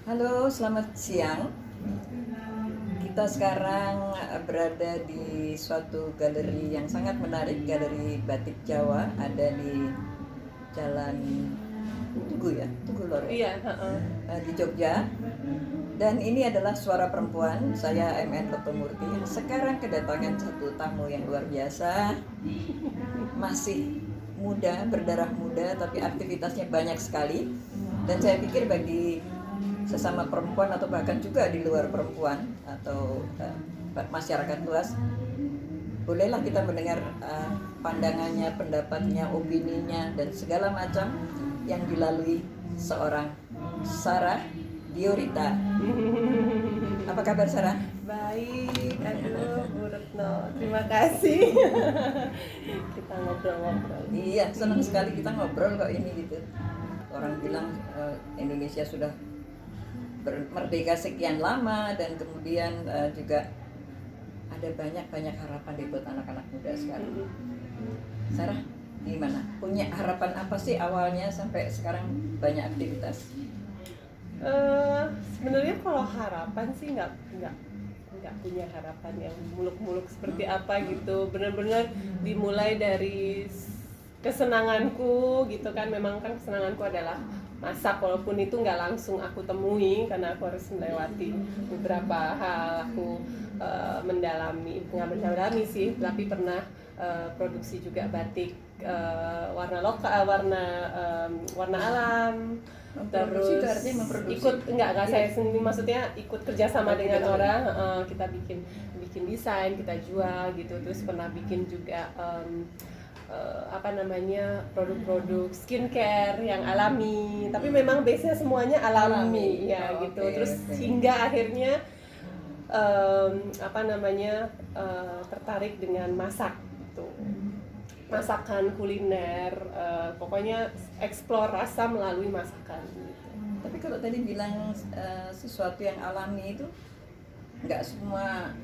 Halo, selamat siang. Kita sekarang berada di suatu galeri yang sangat menarik, Galeri Batik Jawa, ada di Jalan Tugu ya, Tugu Lor ya, Iya, heeh. di Jogja. Dan ini adalah suara perempuan, saya MN Ketumurti. Sekarang kedatangan satu tamu yang luar biasa, masih muda, berdarah muda, tapi aktivitasnya banyak sekali. Dan saya pikir bagi sesama perempuan atau bahkan juga di luar perempuan atau masyarakat luas, bolehlah kita mendengar pandangannya, pendapatnya, opininya, dan segala macam yang dilalui seorang Sarah Diorita. Apa kabar Sarah? Baik, aduh Bu Retno, terima kasih. Kita ngobrol-ngobrol. Iya, senang sekali kita ngobrol kok ini gitu. Orang bilang Indonesia sudah merdeka sekian lama dan kemudian juga ada banyak harapan buat anak-anak muda sekarang. Sarah, gimana? Punya harapan apa sih awalnya sampai sekarang banyak aktivitas? Sebenarnya kalau harapan sih nggak punya harapan yang muluk-muluk seperti apa gitu. Benar-benar dimulai dari kesenanganku gitu kan. Memang kan kesenanganku adalah masak, walaupun itu nggak langsung aku temui karena aku harus melewati beberapa hal. Aku nggak mendalami sih, tapi pernah produksi juga batik warna lokal, warna alam. Memproduksi itu Terus artinya memproduksi. ikut enggak saya sendiri, maksudnya ikut kerjasama dengan orang. Kita bikin bikin desain, kita jual gitu. Terus pernah bikin juga apa namanya, produk-produk skincare yang alami, tapi memang base-nya semuanya alami ya gitu. Terus hingga akhirnya apa namanya, tertarik dengan masak gitu, masakan kuliner, pokoknya explore rasa melalui masakan gitu. Tapi kalau tadi bilang sesuatu yang alami itu nggak semua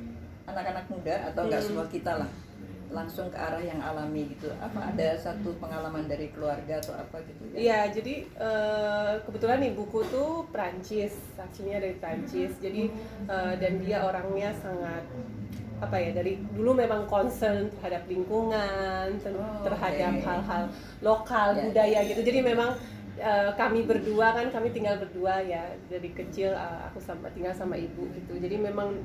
anak-anak muda atau nggak semua kita lah langsung ke arah yang alami gitu. Apa ada satu pengalaman dari keluarga atau apa gitu ya? Iya, jadi kebetulan ibuku tuh Prancis, aslinya dari Prancis. Jadi dan dia orangnya sangat apa ya, dari dulu memang concern terhadap lingkungan, terhadap hal-hal lokal, budaya gitu. Jadi memang kami berdua kan, kami tinggal berdua ya dari kecil, aku tinggal sama ibu gitu. Jadi memang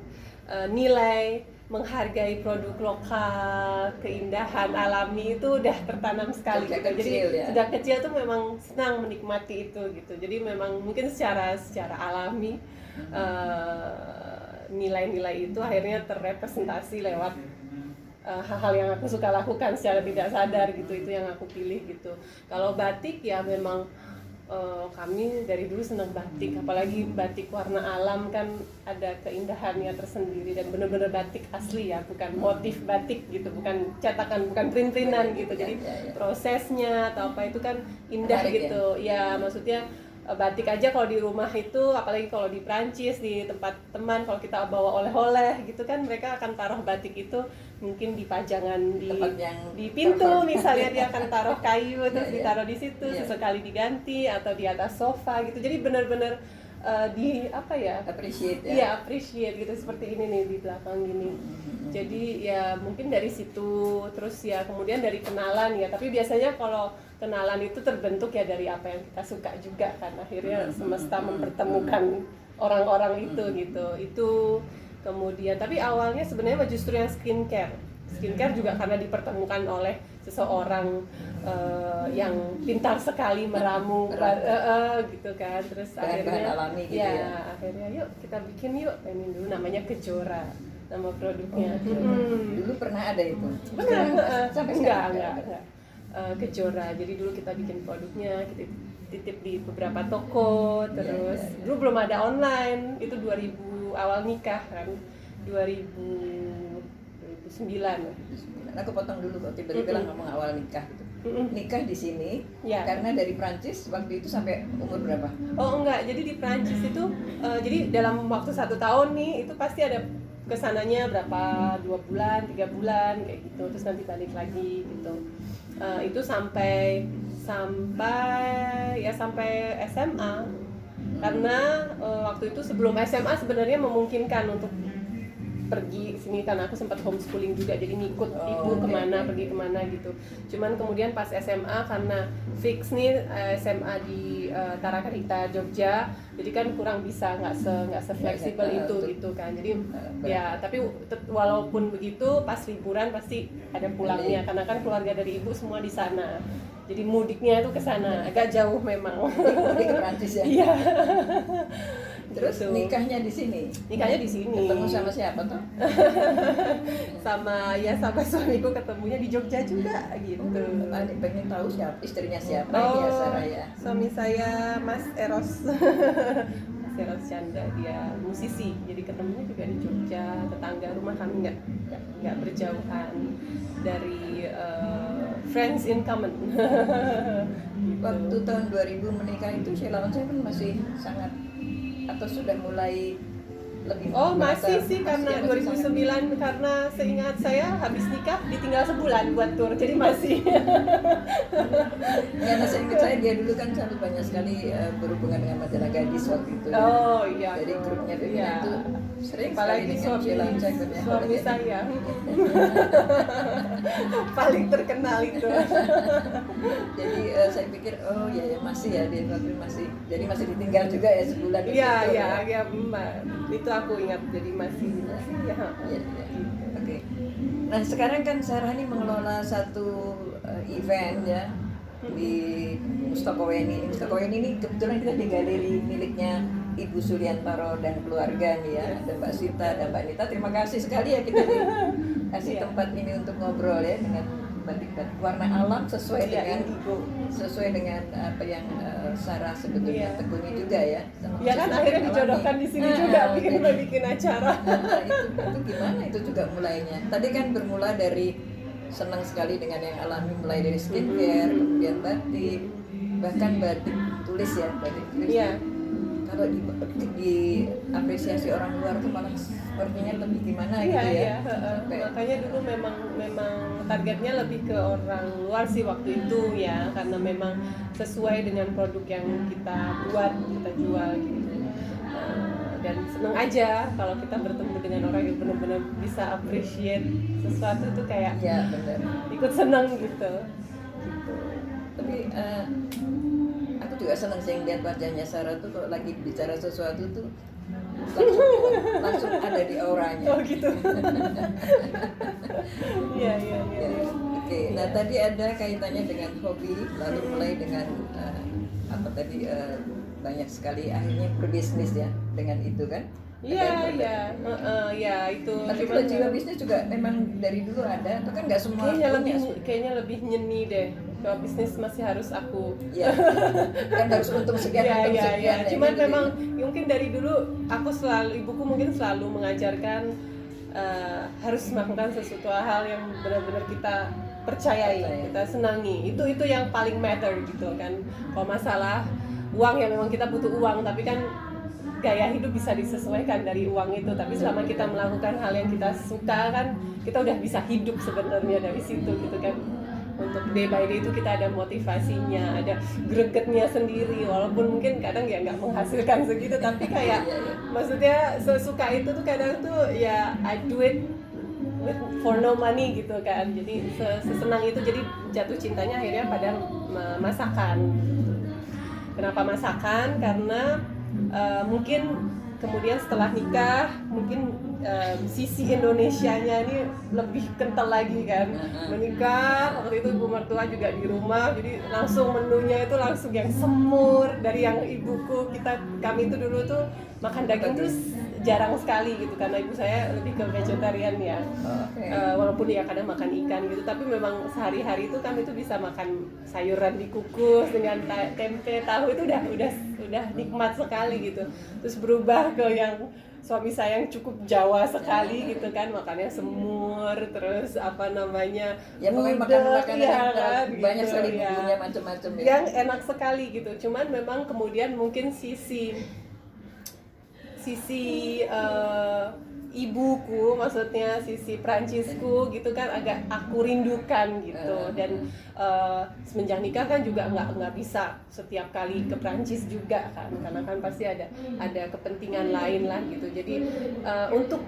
nilai menghargai produk lokal, keindahan alami itu udah tertanam sekali Sejak gitu. Jadi kecil ya? sejak kecil tuh memang senang menikmati itu gitu. Jadi memang mungkin secara alami nilai-nilai itu akhirnya terrepresentasi lewat hal-hal yang aku suka lakukan secara tidak sadar gitu. Itu yang aku pilih gitu. Kalau batik ya memang kami dari dulu senang batik, apalagi batik warna alam kan ada keindahannya tersendiri dan benar-benar batik asli ya, bukan motif batik gitu, bukan cetakan, bukan print-printan gitu. Jadi prosesnya atau apa itu kan indah gitu ya, maksudnya batik aja kalau di rumah itu, apalagi kalau di Prancis di tempat teman, kalau kita bawa oleh-oleh gitu kan, mereka akan taruh batik itu mungkin di pajangan di pintu misalnya, dia akan taruh kayu terus ditaruh di situ, sesekali diganti atau di atas sofa gitu. Jadi benar-benar di apa ya, appreciate ya? Iya, appreciate gitu, seperti ini nih di belakang gini. Jadi ya mungkin dari situ, terus ya kemudian dari kenalan ya, tapi biasanya kalau kenalan itu terbentuk ya dari apa yang kita suka juga kan, akhirnya semesta mempertemukan orang-orang itu gitu. Itu kemudian, tapi awalnya sebenarnya justru yang skincare juga karena dipertemukan oleh seseorang yang pintar sekali meramu gitu kan. Terus akhirnya alami gitu ya? akhirnya yuk kita bikin yuk, ini dulu namanya Kejora nama produknya. Dulu pernah ada itu? Sampai enggak. Kejora, jadi dulu kita bikin produknya, kita titip di beberapa toko, terus dulu belum ada online, itu 2000 awal nikah kan, 2009. Aku potong dulu kok, tiba-tiba ngomong awal nikah gitu. Nikah di sini karena dari Prancis waktu itu sampai umur berapa? Oh enggak, jadi di Prancis itu jadi dalam waktu 1 tahun nih itu pasti ada kesananya berapa, 2 bulan, 3 bulan kayak gitu, terus nanti balik lagi gitu. Itu sampai SMA. Karena waktu itu sebelum SMA sebenarnya memungkinkan untuk pergi sini karena aku sempat homeschooling juga, jadi ngikut ibu kemana pergi kemana gitu. Cuman kemudian pas SMA karena fix nih SMA di Tarakanita Jogja, jadi kan kurang bisa nggak se-fleksibel itu gitu kan. Jadi ya tapi walaupun begitu pas liburan pasti ada pulangnya karena kan keluarga dari ibu semua di sana. Jadi mudiknya itu ke sana, agak jauh memang. Mudik ke Prancis ya. Iya. Terus Gitu. nikahnya di sini. Nikahnya di sini. Ketemu sama siapa tuh? sama suamiku ketemunya di Jogja juga gitu. Pengen tahu siapa istrinya siapa Oh, ya Sarah ya. suami saya Mas Eros. Mas Eros Chandra, dia musisi. Jadi ketemunya juga di Jogja, tetangga rumah kami nggak berjauhan dari friends in common. Gitu. Waktu tahun 2000 menikah itu Sheila on Seven masih sangat atau sudah mulai lebih Oh masih sih masih karena sangat- 2009 karena seingat saya habis nikah ditinggal sebulan buat tour jadi masih. Ya, saya ingat saya dia dulu kan selalu banyak sekali berhubungan dengan majalah gadis waktu itu. Oh iya. Jadi grupnya Femina Iya. itu sering Apalagi sekali dengan Sheila on Seven ya. suami saya paling terkenal itu. Jadi saya pikir oh ya masih ya dia waktu masih jadi masih ditinggal juga ya sebulan itu. Iya ya Mbak. Itu aku ingat jadi masih ya. Iya, iya. Oke. Nah sekarang kan Sarah ini mengelola satu event ya di Mustokoweni. Mustokoweni ini kebetulan kita di galeri miliknya Ibu Suliantaro dan keluarga nih ya. Ada Mbak Sita, ada Mbak Nita. Terima kasih sekali ya kita dikasih Iya. tempat ini untuk ngobrol ya dengan batik-batik warna alam sesuai dengan sesuai dengan apa yang Sarah sebetulnya Iya. tekuni juga ya. Sama Ya kan khususnya akhirnya alami. dijodohkan di sini juga bikin acara. Nah, itu gimana itu juga mulainya? Tadi kan bermula dari senang sekali dengan yang alami, mulai dari skincare, kemudian batik, bahkan batik tulis ya, batik tulis. Iya. Kalau di apresiasi orang luar tuh malah sepertinya lebih gimana Iya, gitu ya. iya. Sampai Makanya dulu memang targetnya lebih ke orang luar sih waktu itu ya, karena memang sesuai dengan produk yang kita buat, kita jual gitu. Dan seneng aja kalau kita bertemu dengan orang yang benar-benar bisa appreciate sesuatu tuh kayak ya benar. ikut seneng gitu. Tapi aku juga senang sih lihat wajahnya Sarah tuh kalau lagi bicara sesuatu tuh langsung ada di auranya. Oh gitu. Iya. Ya, Oke, nah tadi ada kaitannya dengan hobi, lalu mulai dengan apa tadi banyak sekali akhirnya berbisnis ya dengan itu kan? Iya, itu. Tapi Cuman kalau jiwa bisnis juga memang dari dulu ada, atau kan nggak semua kayaknya lebih nyeni deh. Kalau bisnis masih harus aku. ya, kan harus untung sekian, untung sekian. Ya. Cuman gitu. memang mungkin dari dulu aku ibuku mungkin selalu mengajarkan harus melakukan sesuatu hal yang benar-benar kita percayai, kita senangi. Itu yang paling matter gitu kan. Kalau masalah uang ya memang kita butuh uang, tapi kan gaya hidup bisa disesuaikan dari uang itu. Tapi selama kita melakukan hal yang kita suka kan, kita udah bisa hidup sebenarnya dari situ gitu kan. Untuk day by day itu kita ada motivasinya, ada gregetnya sendiri, walaupun mungkin kadang ya nggak menghasilkan segitu, tapi kayak maksudnya sesuka itu tuh kadang tuh ya I do it for no money gitu kan. Jadi sesenang itu, jadi jatuh cintanya akhirnya pada masakan. Kenapa masakan? Karena mungkin kemudian setelah nikah mungkin sisi Indonesianya ini lebih kental lagi kan. Menikah waktu itu ibu mertua juga di rumah, jadi langsung menunya itu langsung yang semur dari yang ibuku. Kami itu dulu tuh makan daging tuh jarang sekali gitu karena ibu saya lebih ke vegetarian ya. Walaupun ya kadang makan ikan gitu, tapi memang sehari-hari itu kami tuh bisa makan sayuran dikukus dengan tempe, tahu, itu udah nikmat sekali gitu. Terus berubah ke yang suami saya yang cukup Jawa sekali gitu kan, makannya semur, terus apa namanya, ya pokoknya makan ya, kan, banyak gitu, sekali ya. bumbunya macam-macam ya. Yang enak sekali gitu. Cuman memang kemudian mungkin sisi ibuku, maksudnya sisi Prancisku gitu kan agak aku rindukan gitu. Dan semenjak nikah kan juga nggak bisa setiap kali ke Prancis juga kan, karena kan pasti ada kepentingan lain lah gitu. Jadi untuk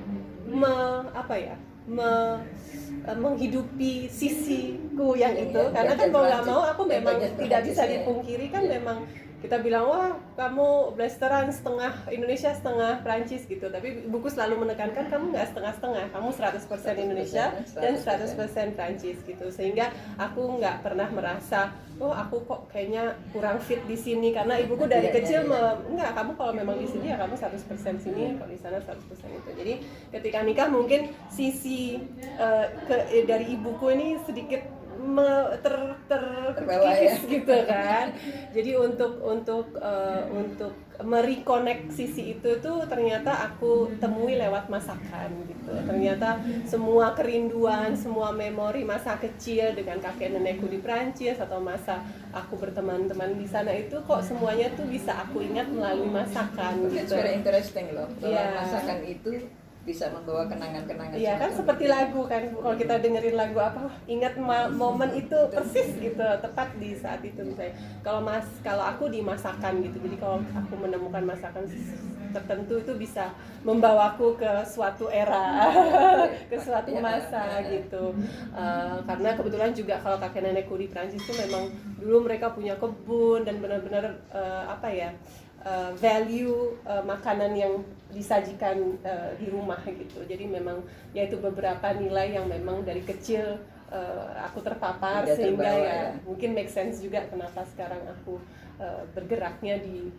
menghidupi sisiku yang itu, karena kan mau nggak mau aku memang tidak bisa dipungkiri kan, memang kita bilang wah kamu blasteran setengah Indonesia setengah Prancis gitu, tapi buku selalu menekankan kamu nggak setengah-setengah, kamu 100% Indonesia dan 100% Prancis gitu, sehingga aku nggak pernah merasa oh aku kok kayaknya kurang fit di sini, karena ibuku dari kecil enggak, kamu kalau memang di sini ya kamu 100% sini, kalau di sana 100% itu. Jadi ketika nikah mungkin sisi dari ibuku ini sedikit terkikis gitu kan. Jadi untuk mereconnect sisi itu tuh ternyata aku temui lewat masakan gitu. Ternyata semua kerinduan, semua memori masa kecil dengan kakek nenekku di Prancis atau masa aku berteman-teman di sana itu kok semuanya tuh bisa aku ingat melalui masakan gitu. It's very interesting loh. Yeah. Masakan itu bisa membawa kenangan-kenangan. Iya kan, seperti lagu kan, kalau kita dengerin lagu apa, ingat momen itu persis gitu, tepat di saat itu misalnya. Kalau aku di masakan gitu, jadi kalau aku menemukan masakan tertentu itu bisa membawaku ke suatu era, ke suatu masa gitu. Karena kebetulan juga kalau kakek nenekku di Prancis itu memang dulu mereka punya kebun dan benar-benar value makanan yang disajikan di rumah gitu. Jadi memang yaitu beberapa nilai yang memang dari kecil aku terpapar sehingga ya mungkin make sense juga kenapa sekarang aku bergeraknya di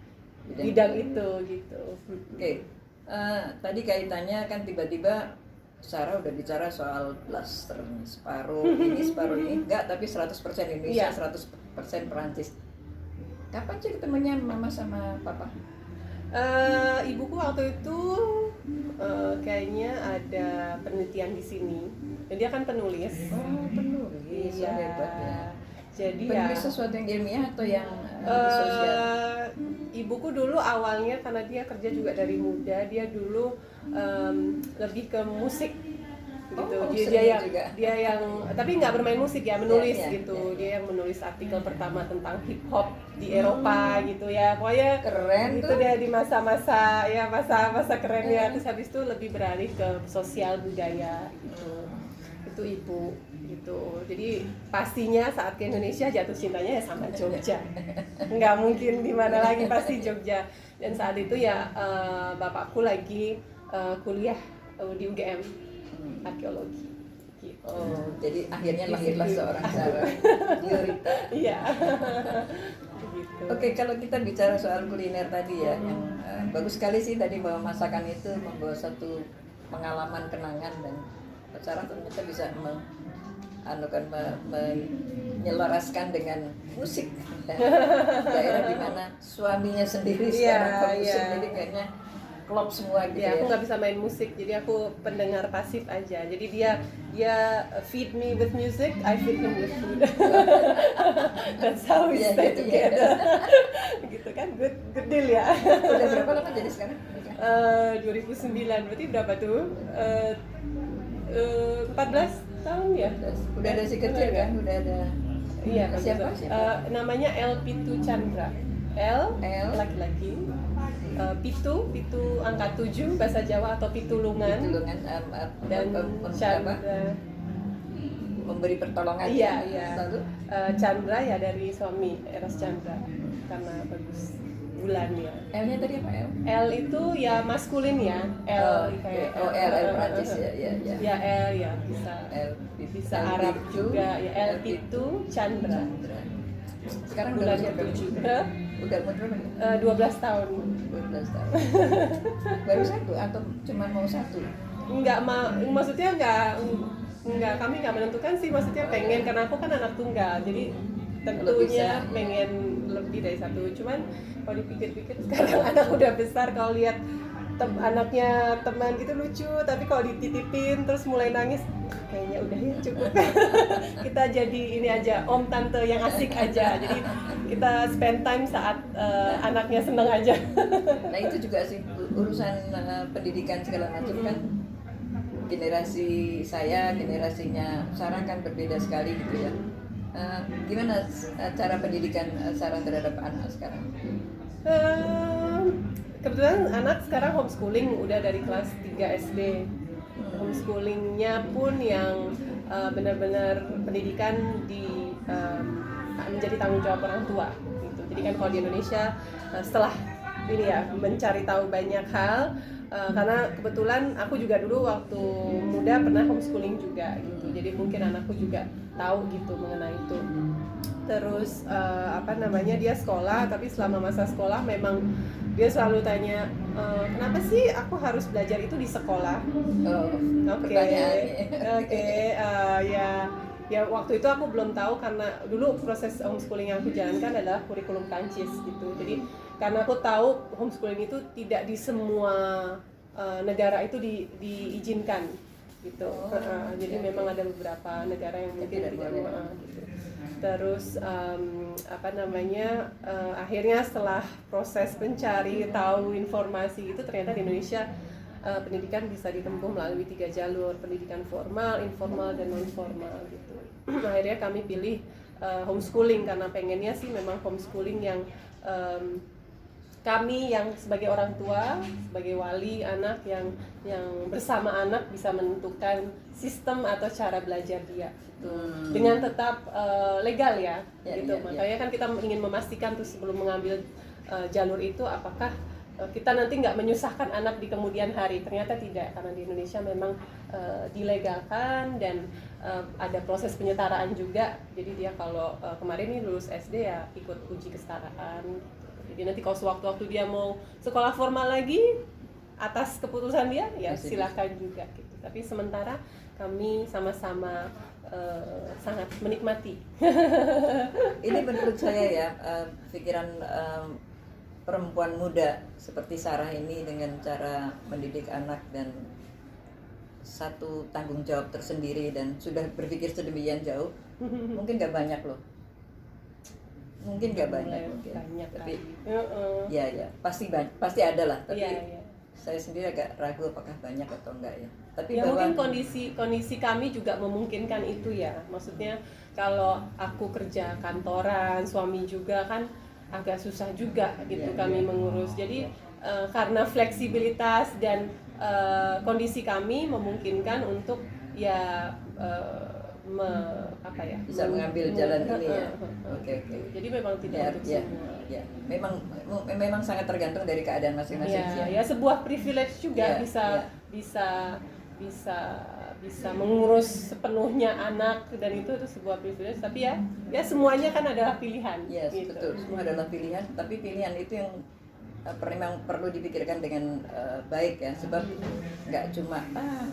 bidang itu gitu. Oke. Tadi kaitannya kan tiba-tiba Sarah udah bicara soal blaster separuh ini enggak, tapi 100% Indonesia, 100% Perancis. Kapan sih ketemunya mama sama papa? Ibuku waktu itu kayaknya ada penelitian di sini, dan dia kan penulis. Oh, penulis. Iya. Hebat ya. Jadi penulis sesuatu yang ilmiah atau yang sosial? Ibuku dulu awalnya karena dia kerja juga dari muda, dia dulu lebih ke musik gitu. Dia yang tapi nggak bermain musik ya, menulis gitu. Dia yang menulis artikel pertama tentang hip hop di Eropa gitu ya. Pokoknya keren itu dia di masa-masa kerennya. Terus habis itu lebih beralih ke sosial budaya gitu. Itu ibu gitu. Jadi pastinya saat ke Indonesia jatuh cintanya ya sama Jogja. Nggak mungkin di mana lagi, pasti Jogja. Dan saat itu ya bapakku lagi kuliah di UGM arkeologi gitu. Oh, jadi akhirnya lahirlah seorang Sarah Diorita. Iya. Gitu. Oke, kalau kita bicara soal kuliner tadi ya, yang bagus sekali sih tadi bahwa masakan itu membawa satu pengalaman, kenangan, dan Sarah ternyata bisa menyelaraskan dengan musik ya. Daerah di mana suaminya sendiri sekarang pemusik, jadi kayaknya klop semua gitu ya. Aku nggak bisa main musik, jadi aku pendengar pasif aja. Jadi dia feed me with music, I feed him with food. That's how we stay together. Gitu kan, good deal ya. Udah berapa lama jadi sekarang? 2009, berarti berapa tuh? 14 tahun ya. Udah ada si kecil kan? Udah ada. Iya. Siapa? Namanya El Pitu Chandra. El laki-laki. Pitu angka 7 bahasa Jawa atau pitulungan. Dan Chandra memberi pertolongan. Iya. Chandra ya dari suami Eros Chandra, karena bagus bulannya. L-nya tadi apa? L itu ya maskulin ya. L kayak L Prancis ya. Ya L ya bisa Arab juga ya. El Pitu Chandra. Sekarang bulan udah 7. Udah umur berapa? 12 tahun. 12 tahun. Baru satu atau cuma mau satu? Enggak, maksudnya enggak, kami enggak menentukan sih, maksudnya pengen, karena aku kan anak tunggal. Jadi tentunya pengen lebih dari satu. Cuman kalau dipikir-pikir sekarang anak udah besar, kalau lihat anaknya teman gitu lucu, tapi kalau dititipin terus mulai nangis, kayaknya udah ya cukup. Kita jadi ini aja, om tante yang asik aja. Jadi kita spend time saat anaknya seneng aja. Nah itu juga sih urusan pendidikan segala macam kan generasi saya, generasinya Sarah kan berbeda sekali gitu ya. Gimana cara pendidikan Sarah terhadap anak sekarang? Kebetulan anak sekarang homeschooling udah dari kelas 3 SD. Homeschoolingnya pun yang benar-benar pendidikan menjadi tanggung jawab orang tua gitu. Jadi kan kalau di Indonesia setelah ini ya mencari tahu banyak hal, karena kebetulan aku juga dulu waktu muda pernah homeschooling juga gitu. Jadi mungkin anakku juga tahu gitu mengenai itu. Terus dia sekolah, tapi selama masa sekolah memang dia selalu tanya, kenapa sih aku harus belajar itu di sekolah? Ya waktu itu aku belum tahu, karena dulu proses homeschooling yang aku jalankan adalah kurikulum Prancis gitu. Jadi karena aku tahu homeschooling itu tidak di semua negara itu diizinkan gitu. Jadi memang ada beberapa negara yang mungkin tidak gitu. Terus akhirnya setelah proses mencari tahu informasi itu, ternyata di Indonesia pendidikan bisa ditempuh melalui 3 jalur, pendidikan formal, informal, dan non formal gitu. Akhirnya kami pilih homeschooling karena pengennya sih memang homeschooling yang kami yang sebagai orang tua, sebagai wali anak yang bersama anak bisa menentukan sistem atau cara belajar dia gitu. Dengan tetap legal ya gitu. Makanya kan kita ingin memastikan tuh sebelum mengambil jalur itu apakah kita nanti nggak menyusahkan anak di kemudian hari. Ternyata tidak, karena di Indonesia memang dilegalkan dan ada proses penyetaraan juga. Jadi dia kalau kemarin ini lulus SD ya ikut uji kesetaraan gitu. Jadi nanti kalau sewaktu-waktu dia mau sekolah formal lagi atas keputusan dia ya silakan juga gitu. Tapi sementara kami sama-sama sangat menikmati. Ini menurut saya ya pikiran perempuan muda seperti Sarah ini dengan cara mendidik anak dan satu tanggung jawab tersendiri dan sudah berpikir sedemikian jauh, mungkin gak banyak loh. Mungkin gak banyak, tapi ya pasti ada lah. Tapi saya sendiri agak ragu apakah banyak atau enggak ya. Tapi ya mungkin kondisi kami juga memungkinkan itu ya. Maksudnya kalau aku kerja kantoran, suami juga kan agak susah juga gitu kami mengurus. Jadi karena fleksibilitas dan kondisi kami memungkinkan untuk bisa mengambil jalan ini ya. Oke. Jadi memang tidak untuk semua. Ya, memang sangat tergantung dari keadaan masing-masing. Ya sebuah privilege juga bisa mengurus sepenuhnya anak, dan itu sebuah privilege. Tapi ya semuanya kan adalah pilihan. Yes, gitu. Betul. Semua adalah pilihan, tapi pilihan itu yang memang perlu dipikirkan dengan baik ya, sebab nggak cuma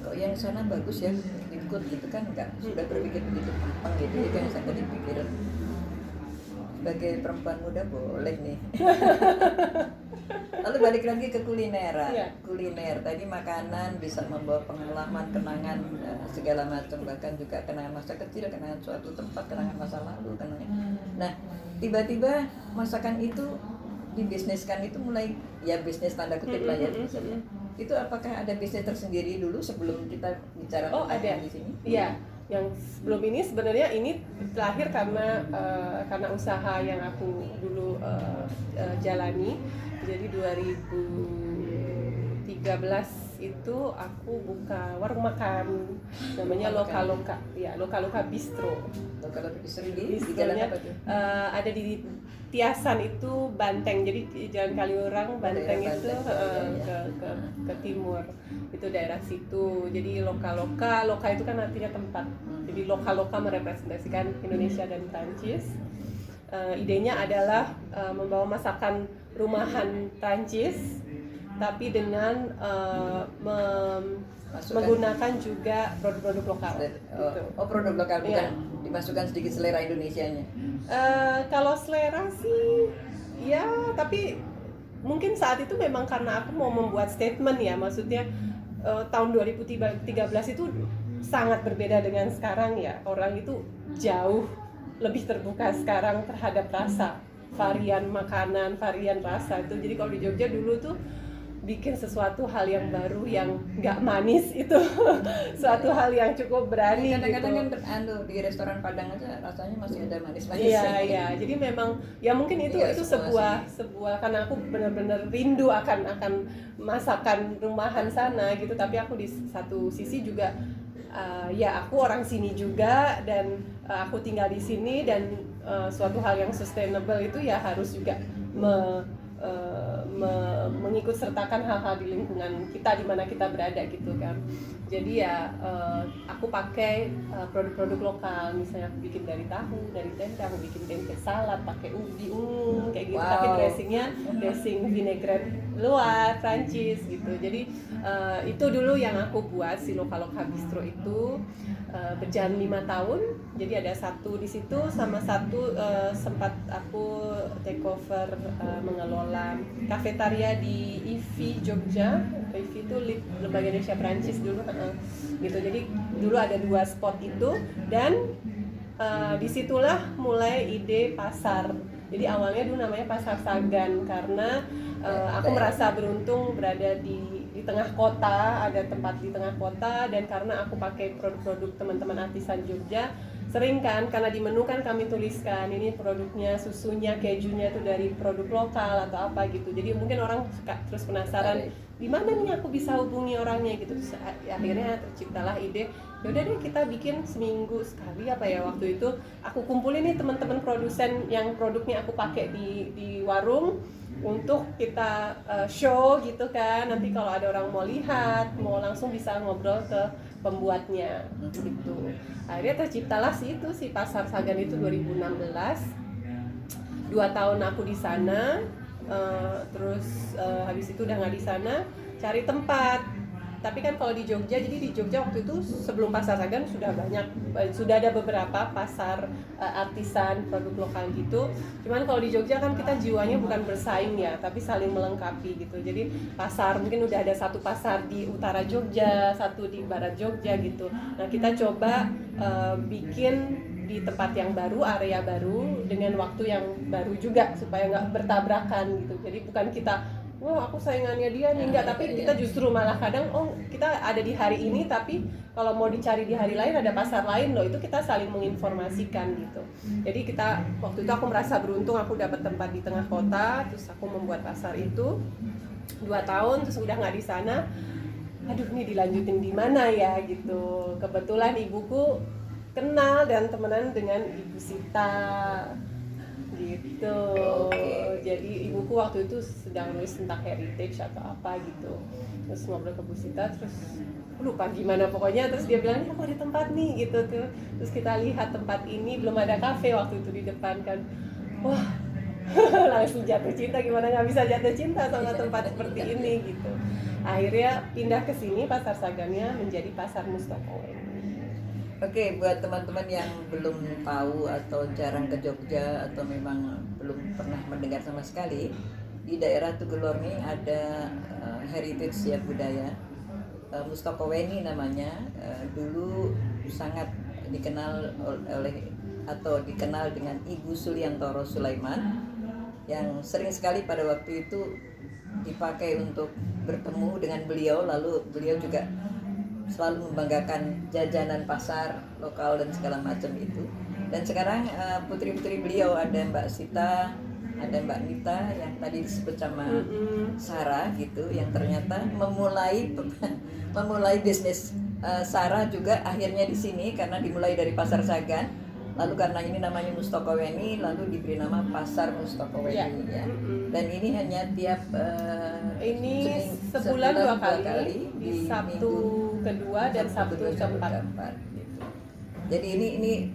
kok yang sana bagus ya ikut gitu kan, nggak, sudah berpikir begitu gampang gitu. Itu yang saya tadi pikir. Sebagai perempuan muda boleh nih. Lalu balik lagi ke kulineran. Kuliner tadi, makanan bisa membawa pengalaman, kenangan segala macam, bahkan juga kenangan masa kecil, kenangan suatu tempat, kenangan masa lalu, kenangan. Nah, tiba-tiba masakan itu dibisniskan, itu mulai ya bisnis tanda kutip lah ya. Itu apakah ada bisnis tersendiri dulu sebelum kita bicara ada di sini? Iya. Yang sebelum ini sebenarnya ini lahir karena usaha yang aku dulu jalani. Jadi 2013 itu aku buka warung makan namanya Loka-Loka. Ya, Loka-Loka Bistro. Loka-Loka Bistro di jalan apa tuh? Ada di Tiasan itu Banteng. Jadi di Jalan Kaliurang Banteng itu ke timur. Itu daerah situ. Jadi Loka-Loka itu kan artinya tempat. Jadi Loka-Loka merepresentasikan Indonesia dan Prancis. Idenya adalah membawa masakan rumahan Prancis, tapi dengan menggunakan juga produk-produk lokal. Gitu. Produk lokal, bukan dimasukkan sedikit selera Indonesianya. Kalau selera sih ya, tapi mungkin saat itu memang karena aku mau membuat statement ya, maksudnya tahun 2013 itu sangat berbeda dengan sekarang ya. Orang itu jauh lebih terbuka sekarang terhadap rasa, varian makanan, varian rasa itu. Jadi kalau di Jogja dulu tuh bikin sesuatu hal yang baru yang nggak manis itu suatu hal yang cukup berani Kadang-kadang gitu. kan di restoran Padang aja rasanya masih ada Iya, manis-manisnya. iya. Jadi memang ya mungkin itu Iya, itu semua sebuah karena aku benar-benar rindu akan masakan rumahan sana gitu. Tapi aku di satu sisi juga ya aku orang sini juga dan aku tinggal di sini dan suatu hal yang sustainable itu ya harus juga mengikut sertakan hal-hal di lingkungan kita di mana kita berada gitu kan. Jadi ya aku pakai produk-produk lokal, misalnya aku bikin dari tahu, dari tempe, aku bikin tempe salad pakai ubi ungu kayak gitu, tapi Wow. dressingnya dressing vinaigrette luar Prancis gitu. Jadi itu dulu yang aku buat si Lokaloka Bistro itu berjalan 5 tahun. Jadi ada satu di situ sama satu sempat aku take over mengelola kafetaria di IFI Jogja. IFI itu Lembaga Indonesia Prancis dulu gitu. Jadi dulu ada 2 spot itu dan disitulah mulai ide pasar. Jadi awalnya dulu namanya Pasar Sagan karena aku merasa beruntung berada di tengah kota, ada tempat di tengah kota, dan karena aku pakai produk-produk teman-teman artisan Jogja, sering kan karena di menu kan kami tuliskan ini produknya, susunya, kejunya itu dari produk lokal atau apa gitu. Jadi mungkin orang suka terus penasaran di mana nih aku bisa hubungi orangnya gitu. Terus akhirnya terciptalah ide, yaudah deh kita bikin seminggu sekali apa ya waktu itu aku kumpulin nih teman-teman produsen yang produknya aku pakai di warung untuk kita show gitu kan. Nanti kalau ada orang mau lihat, mau langsung bisa ngobrol ke pembuatnya gitu. Akhirnya terciptalah si Pasar Sagan itu 2016. 2 tahun aku di sana, terus habis itu udah nggak di sana, cari tempat. Tapi kan kalau di Jogja, jadi di Jogja waktu itu sebelum Pasar Sagan sudah banyak, sudah ada beberapa pasar artisan produk lokal gitu. Cuman kalau di Jogja kan kita jiwanya bukan bersaing ya, tapi saling melengkapi gitu. Jadi pasar mungkin udah ada satu pasar di utara Jogja, satu di barat Jogja gitu. Nah kita coba bikin di tempat yang baru, area baru dengan waktu yang baru juga supaya nggak bertabrakan gitu. Jadi bukan kita wah aku saingannya dia nih, enggak, tapi kita justru malah kadang kita ada di hari ini tapi kalau mau dicari di hari lain ada pasar lain loh, itu kita saling menginformasikan gitu. Jadi kita waktu itu aku merasa beruntung aku dapat tempat di tengah kota, terus aku membuat pasar itu 2 tahun, terus udah nggak di sana, aduh ini dilanjutin di mana ya gitu. Kebetulan ibuku kenal dan temenan dengan Ibu Sita gitu. Jadi ibuku waktu itu sedang nulis tentang heritage atau apa gitu, terus ngobrol ke Bu Sita, terus lupa gimana pokoknya, terus dia bilang aku ada tempat nih gitu tuh. Terus kita lihat tempat ini, belum ada kafe waktu itu di depan kan, wah langsung jatuh cinta, gimana nggak bisa jatuh cinta sama tempat seperti ini gitu. Akhirnya pindah ke sini, Pasar Sagannya menjadi Pasar Mustoko. Oke, buat teman-teman yang belum tahu atau jarang ke Jogja atau memang belum pernah mendengar sama sekali, di daerah Tugelorni ada heritage ya budaya, Mustokoweni namanya. Dulu sangat dikenal oleh atau dikenal dengan Ibu Suliantoro Sulaiman, yang sering sekali pada waktu itu dipakai untuk bertemu dengan beliau. Lalu beliau juga selalu membanggakan jajanan pasar lokal dan segala macam itu. Dan sekarang putri-putri beliau ada Mbak Sita, ada Mbak Nita yang tadi disebut sama Sarah gitu, yang ternyata memulai bisnis. Sarah juga akhirnya di sini karena dimulai dari Pasar Sagan. Lalu karena ini namanya Mustokoweni, lalu diberi nama Pasar Mustokoweni ya. Dan ini hanya tiap ini sebulan 2 kali di Sabtu kedua dan Sabtu keempat gitu. Jadi ini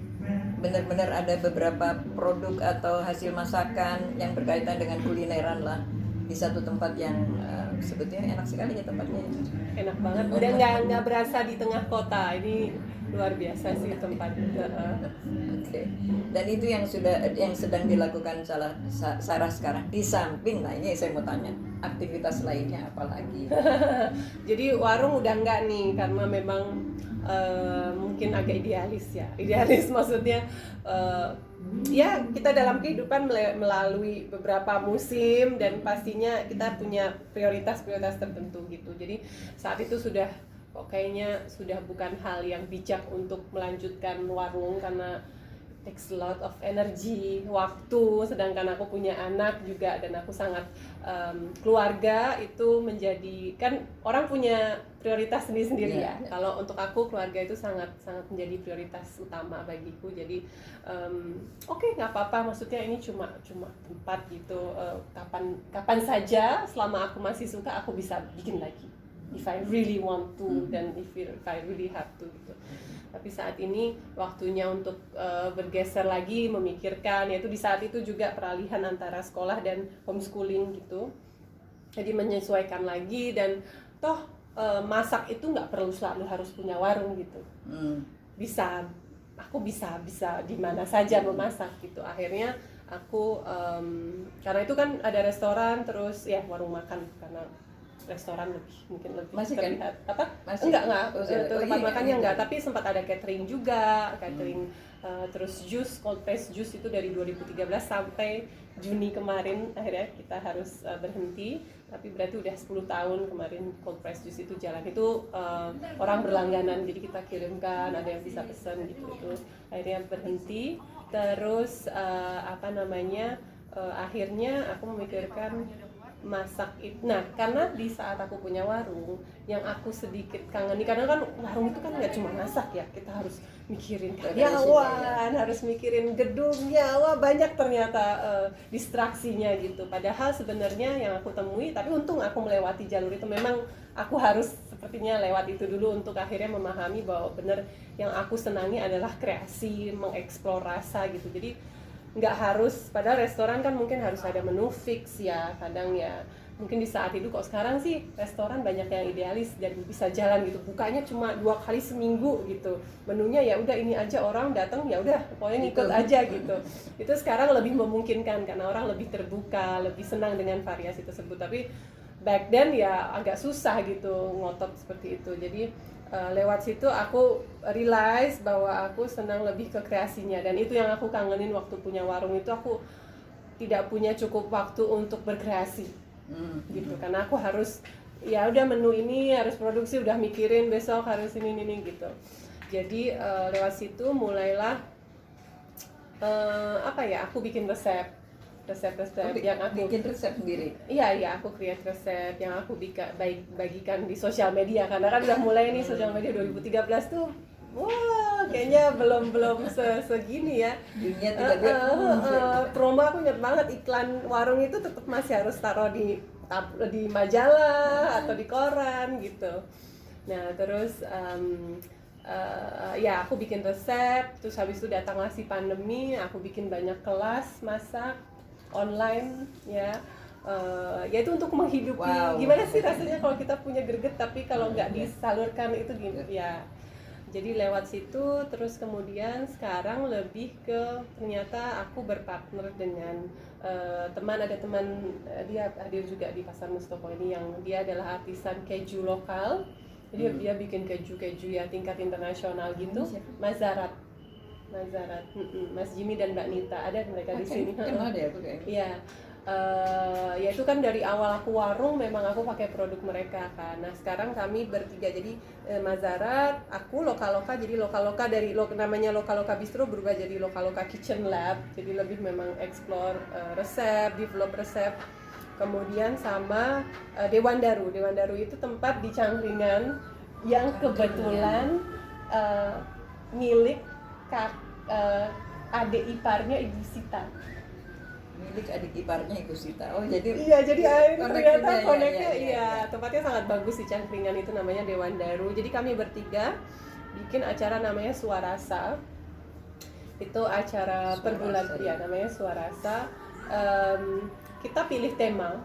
benar-benar ada beberapa produk atau hasil masakan yang berkaitan dengan kulineran lah di satu tempat yang sebetulnya enak sekali ya tempatnya. Enak banget, udah nggak berasa di tengah kota. Ini luar biasa sih tempat. Oke. Dan itu yang sedang dilakukan Sarah sekarang. Di samping, nah ini saya mau tanya, aktivitas lainnya apa lagi? Jadi warung udah enggak nih karena memang mungkin agak idealis ya. Idealis maksudnya ya kita dalam kehidupan melalui beberapa musim dan pastinya kita punya prioritas-prioritas tertentu gitu. Jadi saat itu sudah kayaknya sudah bukan hal yang bijak untuk melanjutkan warung karena takes a lot of energy, waktu, sedangkan aku punya anak juga dan aku sangat keluarga itu menjadi, kan orang punya prioritas sendiri-sendiri ya. Kalau untuk aku keluarga itu sangat menjadi prioritas utama bagiku. Jadi oke, nggak apa-apa, maksudnya ini cuma tempat gitu, kapan saja selama aku masih suka aku bisa bikin lagi. If I really want to dan if I really have to gitu. Tapi saat ini waktunya untuk bergeser lagi, memikirkan, yaitu di saat itu juga peralihan antara sekolah dan homeschooling gitu. Jadi menyesuaikan lagi dan toh masak itu nggak perlu selalu harus punya warung gitu. Aku bisa di mana saja memasak gitu. Akhirnya aku karena itu kan ada restoran terus ya warung makan karena restoran mungkin lebih masih terlihat kan? apa Masih? enggak tempat iya, makannya iya. enggak, tapi sempat ada catering juga, terus jus, cold press jus itu dari 2013 sampai Juni kemarin akhirnya kita harus berhenti, tapi berarti udah 10 tahun kemarin cold press jus itu jalan. Itu orang berlangganan, jadi kita kirimkan, ada yang bisa pesan gitu, itu akhirnya berhenti. Terus akhirnya aku memikirkan masak itu. Nah, karena di saat aku punya warung, yang aku sedikit kangeni, karena kan warung itu kan nggak cuma masak ya, kita harus mikirin karyawan, harus mikirin gedungnya, wah banyak ternyata distraksinya gitu. Padahal sebenarnya yang aku temui, tapi untung aku melewati jalur itu, memang aku harus sepertinya lewat itu dulu untuk akhirnya memahami bahwa benar yang aku senangi adalah kreasi, mengeksplor rasa gitu. Jadi nggak harus, padahal restoran kan mungkin harus ada menu fix ya, kadang ya mungkin di saat itu. Kok sekarang sih restoran banyak yang idealis dan bisa jalan gitu, bukanya cuma 2 kali seminggu gitu, menunya ya udah ini aja, orang datang ya udah pokoknya ngikut aja gitu. Itu sekarang lebih memungkinkan karena orang lebih terbuka, lebih senang dengan variasi tersebut. Tapi back then ya agak susah gitu ngotot seperti itu. Jadi lewat situ aku realize bahwa aku senang lebih ke kreasinya, dan itu yang aku kangenin waktu punya warung itu. Aku tidak punya cukup waktu untuk berkreasi gitu, karena aku harus ya udah menu ini harus produksi, udah mikirin besok harus ini gitu. Jadi lewat situ mulailah aku bikin resep yang aku bikin resep sendiri. Iya, aku create resep yang aku bagikan di sosial media, karena kan udah mulai nih sosial media 2013 tuh. Wah, kayaknya belum segini ya. Dunia tidak promo aku inget banget, iklan warung itu tetap masih harus taruh di majalah atau di koran gitu. Nah, terus ya aku bikin resep, terus habis itu datanglah si pandemi, aku bikin banyak kelas masak online ya. Yaitu untuk menghidupi. Gimana sih rasanya kalau kita punya greget tapi kalau nggak disalurkan itu gimana ya. Jadi lewat situ, terus kemudian sekarang lebih ke ternyata aku berpartner dengan ada teman dia hadir juga di Pasar Mustopo ini, yang dia adalah artisan keju lokal. Jadi dia bikin keju ya tingkat internasional gitu. Mazarat, Mas Jimmy dan Mbak Nita, ada mereka di sini. Kenal deh aku kayaknya. Iya, ya itu kan dari awal aku warung memang aku pakai produk mereka kan. Nah sekarang kami bertiga, jadi Mazarat, aku Lokaloka, jadi Lokaloka dari namanya Lokaloka Bistro berubah jadi Lokaloka Kitchen Lab. Jadi lebih memang explore resep, develop resep. Kemudian sama Dewan Daru itu tempat di Cangkringan yang kebetulan milik adik iparnya Ibu Sita. Milik adik iparnya Ibu Sita. Oh jadi ternyata koneknya iya. Tempatnya sangat bagus di Cangkringan, itu namanya Dewan Daru. Jadi kami bertiga bikin acara namanya Suarasa. Itu acara per bulan ya, namanya Suarasa. Kita pilih tema,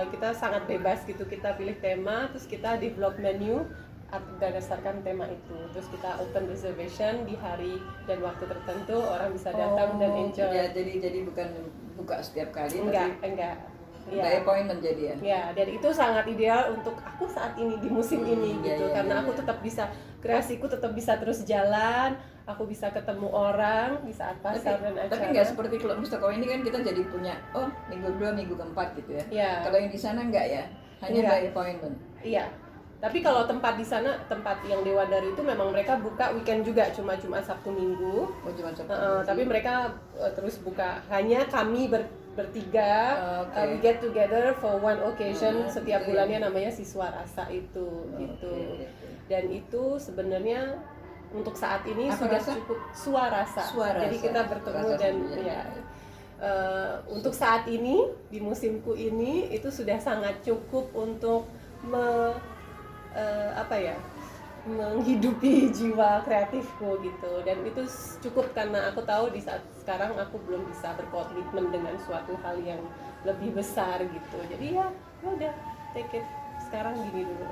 kita sangat bebas gitu, kita pilih tema, terus kita develop menu berdasarkan tema itu. Terus kita open reservation di hari dan waktu tertentu, orang bisa datang dan enjoy. Ya, jadi bukan buka setiap kali, Enggak. By appointment jadi ya. Ya, dan itu sangat ideal untuk aku saat ini di musim ini gitu, karena aku tetap bisa kreasiku tetap bisa terus jalan, aku bisa ketemu orang di saat pasar dan acara. Tapi nggak seperti kalau Mustaqwa ini kan kita jadi punya minggu kedua, minggu keempat gitu ya. Kalau yang di sana nggak ya, hanya by appointment. Iya. Tapi kalau tempat di sana, tempat yang Dewadari itu memang mereka buka weekend juga, cuma Sabtu Minggu. Cuma Sabtu. Tapi mereka terus buka. Hanya kami bertiga, we get together for one occasion setiap bulannya, namanya Siswa Rasa itu, gitu. Dan itu sebenarnya untuk saat ini sudah cukup suarasa. Jadi kita bertemu dan untuk saat ini di musimku ini itu sudah sangat cukup untuk menghidupi jiwa kreatifku gitu, dan itu cukup karena aku tahu di saat sekarang aku belum bisa berkomitmen dengan suatu hal yang lebih besar gitu. Jadi ya udah take it sekarang gini dulu.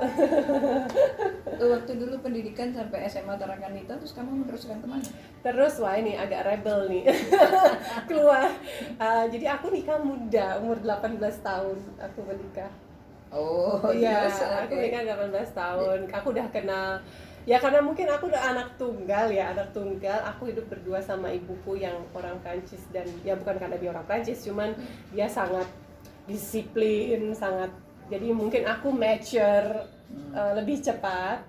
Waktu dulu pendidikan sampai SMA Tarakanita, terus kamu meneruskan kemana? Terus wah ini agak rebel nih. Keluar. Jadi aku nikah muda, umur 18 tahun aku menikah. Iya, aku nikah 18 tahun. Aku udah kenal, ya karena mungkin aku udah anak tunggal. Aku hidup berdua sama ibuku yang orang Prancis, dan ya bukan karena dia orang Prancis, cuman dia sangat disiplin, jadi mungkin aku mature lebih cepat.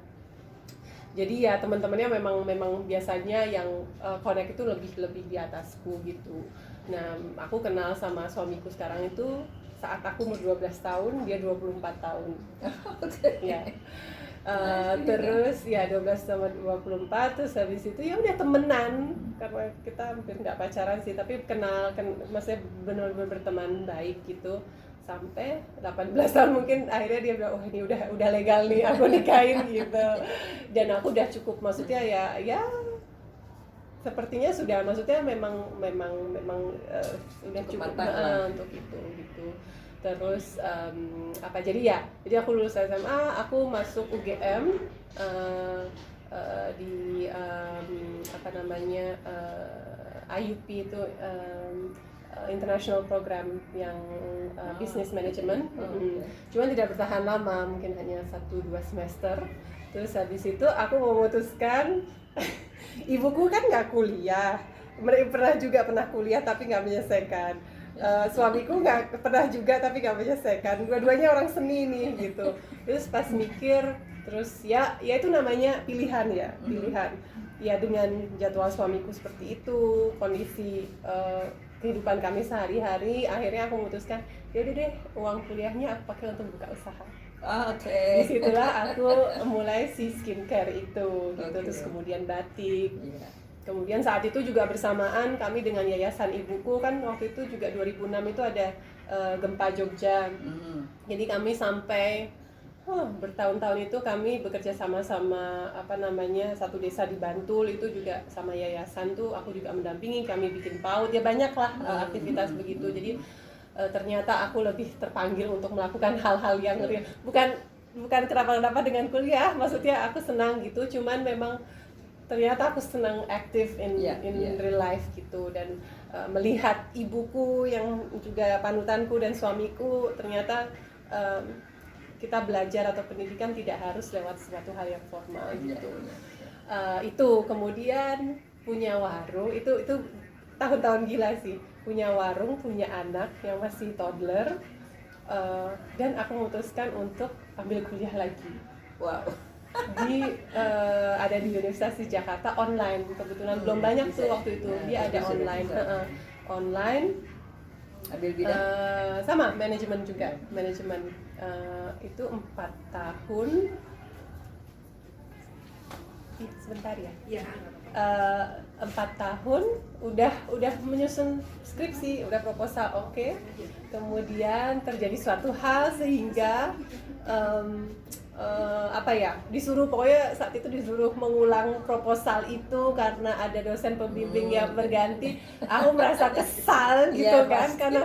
Jadi ya teman-temannya memang biasanya yang connect itu lebih di atasku gitu. Nah, aku kenal sama suamiku sekarang itu saat aku umur 12 tahun, dia 24 tahun. Ya. Terus ya 12 sama 24, terus habis itu ya udah temenan, karena kita hampir nggak pacaran sih, tapi maksudnya benar-benar berteman baik gitu sampai 18 tahun. Mungkin akhirnya dia bilang, ini udah legal nih aku nikahin gitu. Dan aku udah cukup, maksudnya ya sepertinya sudah, maksudnya memang sudah cukup untuk itu gitu. Terus jadi aku lulus SMA, aku masuk UGM di IUP itu international program yang business management. Cuman tidak bertahan lama, mungkin hanya 1-2 semester. Terus habis itu aku memutuskan ibuku kan nggak kuliah, mereka pernah kuliah tapi nggak menyelesaikan. Suamiku nggak pernah juga tapi nggak menyelesaikan. Dua-duanya orang seni nih gitu. Terus pas mikir, terus ya itu namanya pilihan. Ya dengan jadwal suamiku seperti itu, kondisi kehidupan kami sehari-hari, akhirnya aku memutuskan, yaudah deh, uang kuliahnya aku pakai untuk buka usaha. Disitulah aku mulai si skincare itu gitu. Terus kemudian batik. Kemudian saat itu juga bersamaan kami dengan yayasan ibuku, kan waktu itu juga 2006 itu ada gempa Jogja. Jadi kami sampai bertahun-tahun itu kami bekerja sama-sama satu desa di Bantul itu juga sama yayasan tuh, aku juga mendampingi, kami bikin PAUD, ya banyaklah aktivitas begitu. Jadi ternyata aku lebih terpanggil untuk melakukan hal-hal yang real. Bukan kenapa dengan kuliah, maksudnya aku senang gitu, cuman memang ternyata aku senang aktif in real life gitu. Dan melihat ibuku yang juga panutanku dan suamiku, ternyata kita belajar atau pendidikan tidak harus lewat suatu hal yang formal gitu. Itu kemudian punya warung, itu tahun-tahun gila sih, punya warung, punya anak yang masih toddler, dan aku memutuskan untuk ambil kuliah lagi. Ada di Universitas di Jakarta online, kebetulan belum banyak tuh waktu itu, dia ada online. Ambil bidang? Sama, manajemen juga, itu 4 tahun. Sebentar ya. Iya. 4 tahun udah menyusun skripsi, udah proposal oke. Kemudian terjadi suatu hal sehingga apa ya, disuruh, pokoknya saat itu disuruh mengulang proposal itu karena ada dosen pembimbing yang berganti. Aku merasa kesal gitu Iya, kan, pasti. karena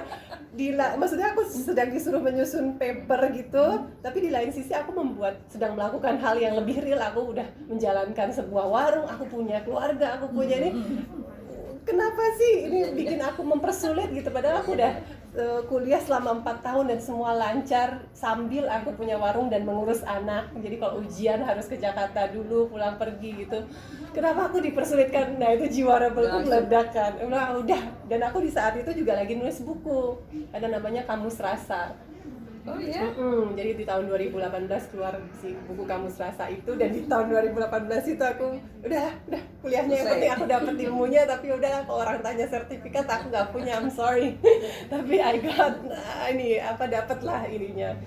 maksudnya aku sedang disuruh menyusun paper gitu, tapi di lain sisi aku sedang melakukan hal yang lebih real. Aku udah menjalankan sebuah warung, aku punya keluarga, aku punya ini. Kenapa sih ini bikin aku mempersulit gitu, padahal aku udah kuliah selama 4 tahun dan semua lancar sambil aku punya warung dan mengurus anak. Jadi kalau ujian harus ke Jakarta dulu, pulang pergi gitu. Kenapa aku dipersulitkan? Nah, itu jiwa rebelku meledak kan. Udah, dan aku di saat itu juga lagi nulis buku. Ada namanya Kamus Rasa. Oh iya. Jadi di tahun 2018 keluar si buku Kamus Rasa itu, dan di tahun 2018 itu aku udah kuliahnya yang penting aku dapat ilmunya, tapi udah kalau orang tanya sertifikat aku nggak punya, I'm sorry. Tapi I got dapat lah ininya,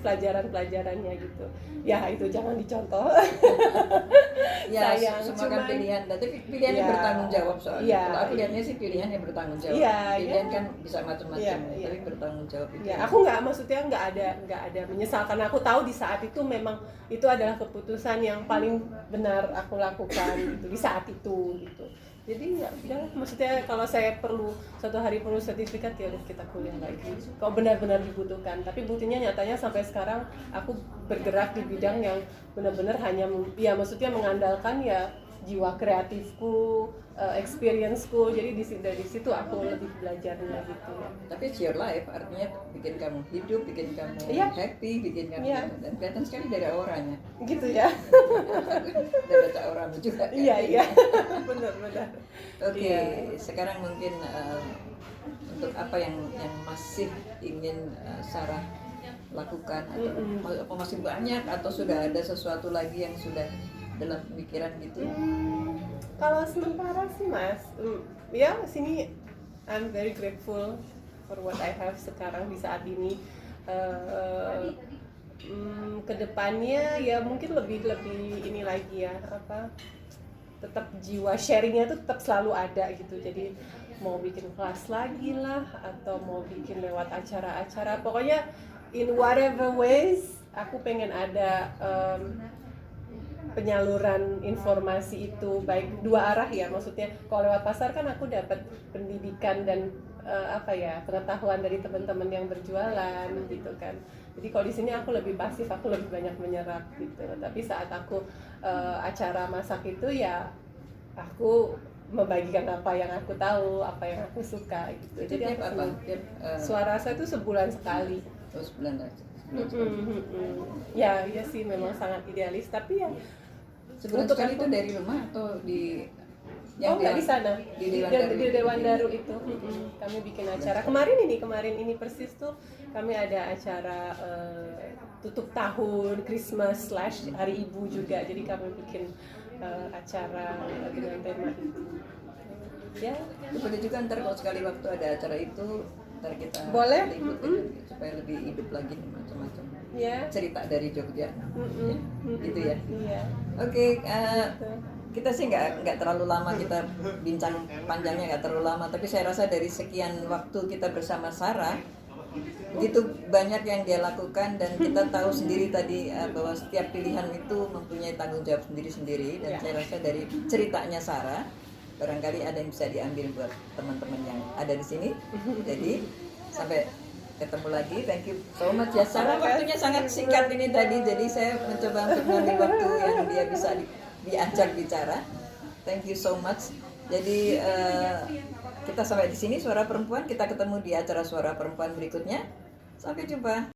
pelajarannya gitu. Ya itu jangan dicontoh. Ya, Sayang, semua kan cuman- pilihan, tapi pilihannya Ya. bertanggung jawab soalnya. Ya. Kalau aku lihatnya sih pilihan yang bertanggung jawab. Iya, Pilihan iya. kan bisa macam-macam, Iya, iya. tapi bertanggung jawab itu. Ya, aku maksudnya nggak ada menyesal, karena aku tahu di saat itu memang itu adalah keputusan yang paling benar aku lakukan gitu, di saat itu gitu. Jadi ya udahlah, maksudnya kalau saya suatu hari perlu sertifikat, ya udah kita kuliah lagi kalau benar-benar dibutuhkan. Tapi buktinya nyatanya sampai sekarang aku bergerak di bidang yang benar-benar hanya ya maksudnya mengandalkan ya jiwa kreatifku, experienceku. Jadi dari situ aku lebih belajarnya gitu ya. Tapi it's your life, artinya bikin kamu hidup, bikin kamu Iya. happy, bikin kamu Iya. dan kelihatan sekali dari auranya. Gitu ya. Udah baca auramu juga. Kan? Iya. Benar. Oke, Iya. sekarang mungkin untuk apa yang masih ingin Sarah lakukan, atau apa masih banyak, atau sudah ada sesuatu lagi yang sudah dalam pemikiran gitu? Kalau sementara sih Mas, ya sini I'm very grateful for what I have sekarang di saat ini. Kedepannya ya mungkin lebih ini lagi ya, tetap jiwa sharingnya tuh tetap selalu ada gitu. Jadi mau bikin kelas lagi lah, atau mau bikin lewat acara-acara, pokoknya in whatever ways aku pengen ada penyaluran informasi itu baik dua arah ya. Maksudnya kalau lewat pasar kan aku dapat pendidikan dan pengetahuan dari teman-teman yang berjualan gitu kan. Jadi kalau di sini aku lebih pasif, aku lebih banyak menyerap gitu. Tapi saat aku acara masak itu ya aku membagikan apa yang aku tahu, apa yang aku suka gitu. Itu Jadi tiap aku apa? senang. Tiap Suara saya itu sebulan sekali. terus bulan aja. Ya sih memang sangat idealis, tapi ya Sebulan untuk sekali aku- itu dari rumah atau di nggak di sana, di Dewan Daru. di Dewan Daru itu. Kami bikin acara kemarin ini persis tuh kami ada acara tutup tahun, Christmas / Hari Ibu juga. Jadi kami bikin acara dengan tema itu. Ya, Boleh juga ntar kalau sekali waktu ada acara itu, ntar kita Boleh. ikutin supaya lebih hidup lagi macam-macam ya. cerita dari Jogja. Gitu ya. Iya. Oke, kita sih nggak terlalu lama, kita bincang panjangnya nggak terlalu lama, tapi saya rasa dari sekian waktu kita bersama Sarah, begitu banyak yang dia lakukan, dan kita tahu sendiri tadi bahwa setiap pilihan itu mempunyai tanggung jawab sendiri-sendiri, dan saya rasa dari ceritanya Sarah barangkali ada yang bisa diambil buat teman-teman yang ada di sini. Jadi sampai ketemu lagi, thank you so much ya Sarah. Waktunya sangat singkat ini tadi, jadi saya mencoba untuk mengambil waktu yang dia bisa diajak bicara. Thank you so much. Jadi kita sampai di sini Suara Perempuan. Kita ketemu di acara Suara Perempuan berikutnya. Sampai jumpa.